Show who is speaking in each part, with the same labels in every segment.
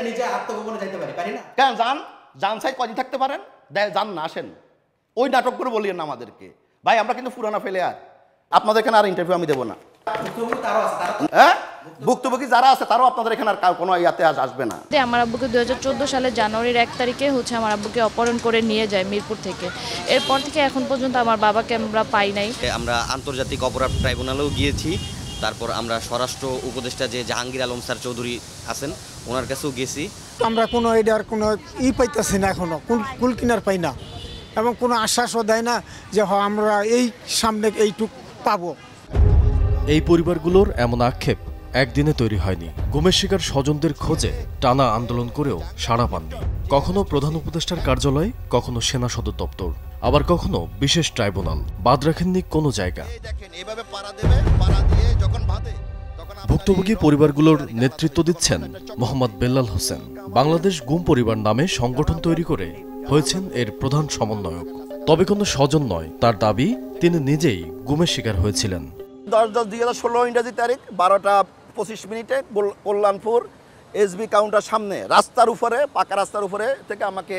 Speaker 1: নিজে আত্মগোপনে যাইতে পারি না
Speaker 2: কেন যান সাইড কদিন থাকতে পারেন, যান না আসেন, ওই নাটক করে বলিয়েন না আমাদেরকে। ভাই আমরা কিন্তু পুরানা প্লেয়ার, আপনাদের এখানে আর ইন্টারভিউ আমি দেবো না। হ্যাঁ, ভুক্তভোগী যারা আছে তারাও আপনাদের এখানে আর কোনো ইয়াতে আসবে না।
Speaker 3: আমার আব্বুকে 2014 সালের জানুয়ারির 1 তারিখে আমার আব্বুকে অপহরণ করে নিয়ে যায় মিরপুর থেকে। এরপর থেকে এখন পর্যন্ত আমার বাবাকে আমরা পাই নাই।
Speaker 4: আমরা আন্তর্জাতিক অপরাধ ট্রাইব্যুনালেও গিয়েছি, তারপর আমরা স্বরাষ্ট্র উপদেষ্টা যে জাহাঙ্গীর আলম স্যার চৌধুরী আছেন ওনার কাছেও গেছি।
Speaker 5: আমরা কোনো এটার কোনো পাইতেছি না, এখনো কুল কিনার পাই না, এবং কোনো আশ্বাসও দেয় না যে আমরা এই সামনে এইটুক পাবো।
Speaker 6: এই পরিবারগুলোর এমন আক্ষেপ একদিনে তৈরি হয়নি। গুমের শিকার স্বজনদের খোঁজে টানা আন্দোলন করেও সাড়া পাননি। কখনো প্রধান উপদেষ্টার কার্যালয়, কখনো সেনা সদর দপ্তর, আবার কখনো বিশেষ ট্রাইব্যুনাল, বাদ রাখেননি কোনো জায়গা। ভুক্তভোগী পরিবারগুলোর নেতৃত্ব দিচ্ছেন মোহাম্মদ বেল্লাল হোসেন। বাংলাদেশ গুম পরিবার নামে সংগঠন তৈরি করে হয়েছেন এর প্রধান সমন্বয়ক। তবে কোনো স্বজন নয়, তার দাবি তিনি নিজেই গুমের শিকার হয়েছিলেন।
Speaker 2: 10/10/2016 ইংরেজি তারিখ 12টা 25 কল্যাণপুর এসবি কাউন্টার সামনে রাস্তার উপরে, পাকা রাস্তার উপরে থেকে আমাকে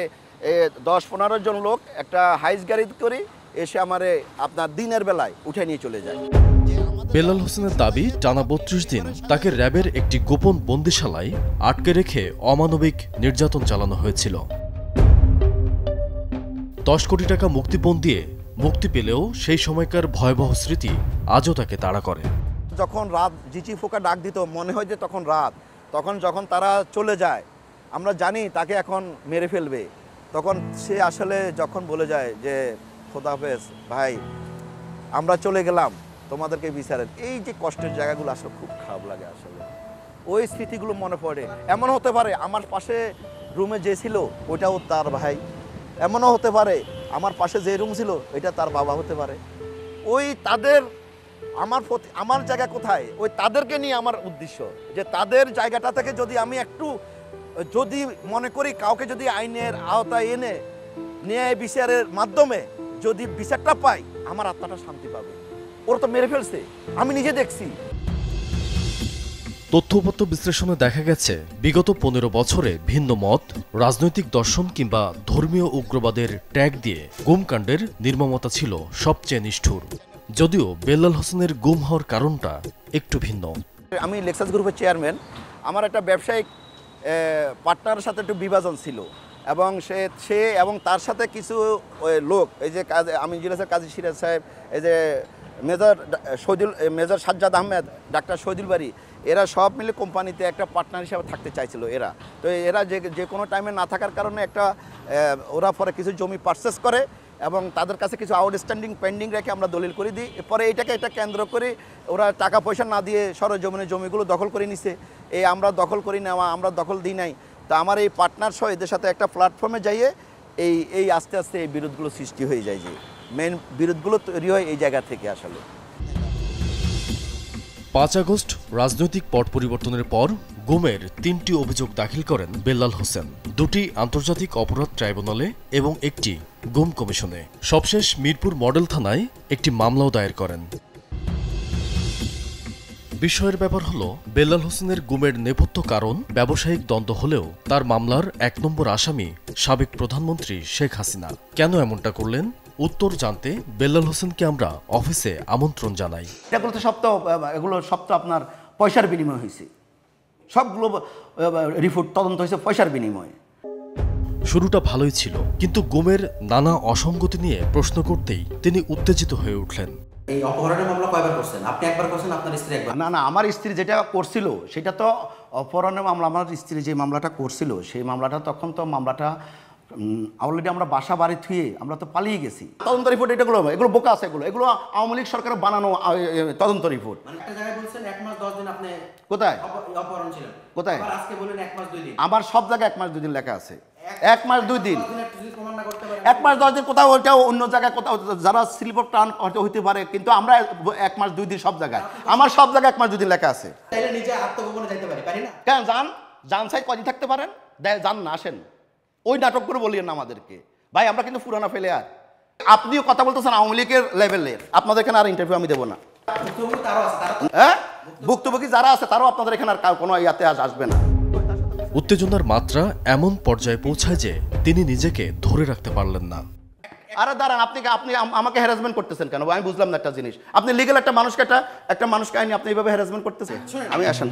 Speaker 2: 10-15 জন লোক একটা হাইস গাড়ি করে এসে আমারে আপনার দিনের বেলায় উঠে নিয়ে চলে যায়।
Speaker 6: বেল্লাল হোসেনের দাবি, টানা 32 দিন তাকে র্যাবের একটি গোপন বন্দিশালায় আটকে রেখে অমানবিক নির্যাতন চালানো হয়েছিল। 10 কোটি টাকা মুক্তিপণ দিয়ে মুক্তি পেলেও সেই সময়কার ভয়াবহ স্মৃতি আজও তাকে তাড়া করে।
Speaker 2: যখন রাত জিচি ফোকা ডাক দিত মনে হয় যে তখন রাত, যখন তারা চলে যায় আমরা জানি তাকে এখন মেরে ফেলবে, তখন সে আসলে যখন বলে যায় যে খোদাহাফেজ ভাই আমরা চলে গেলাম তোমাদেরকে বিচারেন, এই যে কষ্টের জায়গাগুলো আসলে খুব খারাপ লাগে। আসলে ওই স্মৃতিগুলো মনে পড়ে। এমন হতে পারে আমার পাশে রুমে যে ছিল ওইটাও তার ভাই, এমনও হতে পারে আমার পাশে যে রুম ছিল এটা তার বাবা হতে পারে। ওই তাদের আমার জায়গা কোথায়, ওই তাদেরকে নিয়ে আমার উদ্দেশ্য যে তাদের জায়গাটা থেকে যদি আমি একটু যদি মনে করি কাউকে যদি আইনের আওতায় এনে ন্যায় বিচারের মাধ্যমে যদি বিচারটা পাই আমার আত্মাটা শান্তি পাবে। ওরা তো মেরে ফেলছে, আমি নিজে দেখছি।
Speaker 6: তথ্যপত্র বিশ্লেষণে দেখা গেছে বিগত 15 বছরে ভিন্ন মত, রাজনৈতিক দর্শন কিংবা ধর্মীয় উগ্রবাদের ট্যাগ দিয়ে গুমকাণ্ডের নির্মমতা ছিল সবচেয়ে নিষ্ঠুর। যদিও বেল্লাল হোসেনের গুম হওয়ার কারণটা একটু ভিন্ন।
Speaker 2: আমি লেক্সাস গ্রুপের চেয়ারম্যান, আমার একটা ব্যবসায়িক পার্টনারের সাথে একটু বিভাজন ছিল, এবং সে এবং তার সাথে কিছু লোক, এই যে আমি জিলাসের কাজী সিরাজ সাহেব, এই যে মেজর সাজ্জাদ আহমেদ, ডাক্তার শহীদুল বাড়ি, এরা সব মিলে কোম্পানিতে একটা পার্টনার হিসাবে থাকতে চাইছিল এরা। তো এরা যে কোনো টাইমে না থাকার কারণে ওরা পরে কিছু জমি পারচেস করে এবং তাদের কাছে কিছু আউটস্ট্যান্ডিং পেন্ডিং রেখে আমরা দলিল করে দিই। পরে এটা কেন্দ্র করে ওরা টাকা পয়সা না দিয়ে সরজমিনের জমিগুলো দখল করে নিছে। আমরা দখল করি নেওয়া, আমরা দখল দিই নাই। তো আমার এই পার্টনার সহ এদের সাথে একটা প্ল্যাটফর্মে যাইয়ে এই আস্তে আস্তে এই বিরোধগুলো সৃষ্টি হয়ে যায়, যে মেন বিরোধগুলো তৈরি হয় এই জায়গা থেকে। আসলে
Speaker 6: 5 আগস্ট রাজনৈতিক পট পরিবর্তনের পর গুমের 3টি অভিযোগ দাখিল করেন বেল্লাল হোসেন, 2টি আন্তর্জাতিক অপরাধ ট্রাইব্যুনালে এবং একটি গুম কমিশনে। সবশেষ মিরপুর মডেল থানায় একটি মামলাও দায়ের করেন। বিস্ময়ের ব্যাপার হলো, বেল্লাল হোসেনের গুমের নেপথ্য কারণ ব্যবসায়িক দ্বন্দ্ব হলেও তার মামলার 1 নম্বর আসামি সাবেক প্রধানমন্ত্রী শেখ হাসিনা। কেন এমনটা করলেন উত্তর জানতে বেল্লাল হোসেনকে আমরা অফিসে আমন্ত্রণ জানাই।
Speaker 2: এগুলো সব তো আপনার পয়সার বিনিময় হয়েছে, সবগুলো রিপোর্ট তদন্ত হয়েছে পয়সার বিনিময়ে।
Speaker 6: শুরুটা ভালোই ছিল, কিন্তু গুমের নানা অসঙ্গতি নিয়ে প্রশ্ন করতেই তিনি উত্তেজিত হয়ে উঠলেন।
Speaker 1: এই অপহরণের মামলা কয়বার করছেন? আপনি একবার করছেন, আপনার স্ত্রী একবার?
Speaker 2: না, আমার স্ত্রী যেটা করছিল সেটা তো অপহরণের মামলা। আমার স্ত্রী যে মামলাটা করছিল সেই মামলাটা তখন তো মামলাটা অলরেডি আমরা বাসা বাড়ি থুয়ে আমরা তো পালিয়ে গেছি। তদন্ত রিপোর্ট এগুলো বোকা আছে, এগুলো আওয়ামী লীগ সরকারের বানানো তদন্ত রিপোর্ট।
Speaker 1: একটা জায়গায় বলছেন 1 মাস 10 দিন আপনি
Speaker 2: কোথায়
Speaker 1: অপহরণ ছিলেন,
Speaker 2: কোথায়?
Speaker 1: আজকে বলেন 1 মাস 2 দিন।
Speaker 2: আমার সব জায়গায় 1 মাস 2 দিন লেখা আছে। 1 মাস 2 দিন, 1 মাস 10 দিন কোথাও, ওইটাও অন্য জায়গায় কোথাও যারা স্লিপ অফ টার্ন হইতে পারে, কিন্তু আমরা 1 মাস 2 দিন সব জায়গায়, আমার সব জায়গায় 1 মাস 2 দিন লেখা আছে।
Speaker 1: তাইলে নিজে আত্মগোপনে যাইতে পারি না
Speaker 2: কেন যান সাইড কদিন থাকতে পারেন, যান না আসেন, ওই নাটক করে বলিয়েন না আমাদেরকে। ভাই আমরা কিন্তু পুরানা প্লেয়ার, আপনিও কথা বলতেছেন আওয়ামী লীগের লেভেলের, আপনাদের এখানে আর ইন্টারভিউ আমি দেবো না। হ্যাঁ, ভুক্তভোগী যারা আছে তারাও আপনাদের এখানে আর কোনো ইয়াতে আসবে না।
Speaker 6: উত্তেজনার মাত্রা এমন পর্যায়ে পৌঁছায় যে তিনি নিজেকে ধরে রাখতে পারলেন না।
Speaker 2: আরে দাঁড়ান, আপনি আমাকে হ্যারাসমেন্ট করতেছেন কেন? আমি বুঝলাম না একটা জিনিস। আপনি লিগ্যাল একটা মানুষকে আইনি আপনি এইভাবে হ্যারাসমেন্ট করতেছেন? আমি আসেন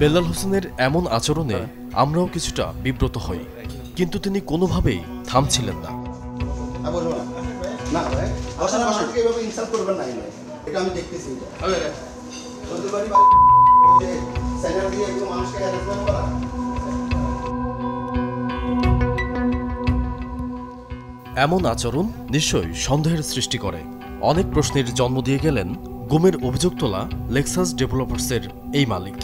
Speaker 6: বেলাল হোসেনের এমন আচরণে আমরাও কিছুটা বিব্রত হই, কিন্তু তিনি কোনোভাবেই থামছিলেন না।
Speaker 2: আমি দেখতেছি
Speaker 6: এমন আচরণ নিশ্চয়ই সন্দেহের সৃষ্টি করে। অনেক প্রশ্নের জন্ম দিয়ে গেলেন গুমের অভিযোগ তোলা লেক্সাস ডেভেলপার্সের এই মালিক।